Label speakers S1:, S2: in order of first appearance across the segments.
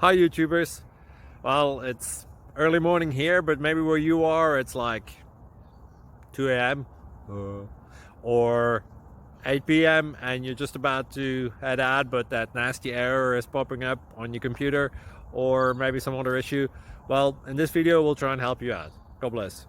S1: Hi YouTubers. Well, it's early morning here, but maybe where you are it's like 2 a.m. Or 8 p.m. and you're just about to head out, but that nasty error is popping up on your computer, or maybe some other issue. Well, in this video we'll try and help you out. God bless.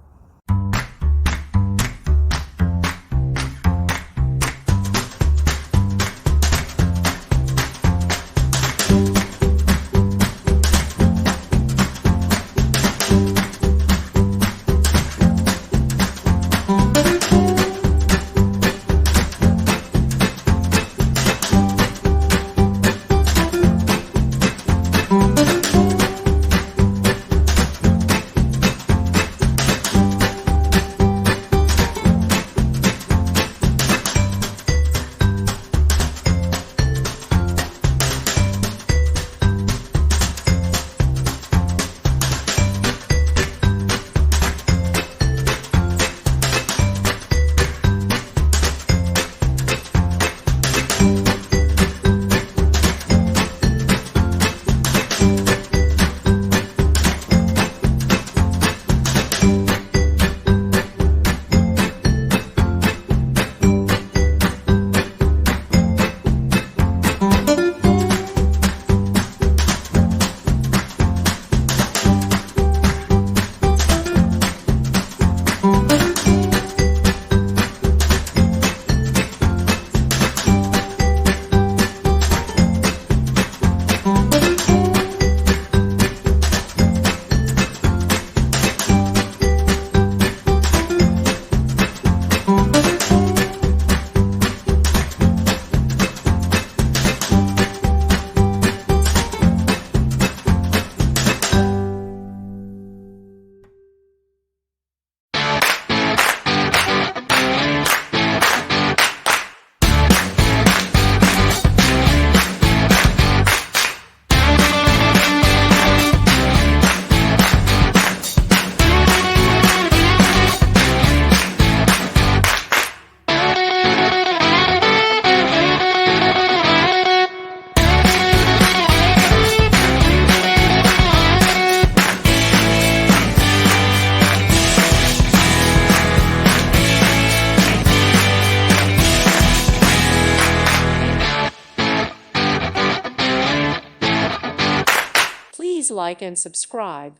S2: Please like and subscribe.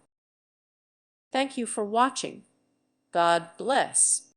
S2: Thank you for watching. God bless.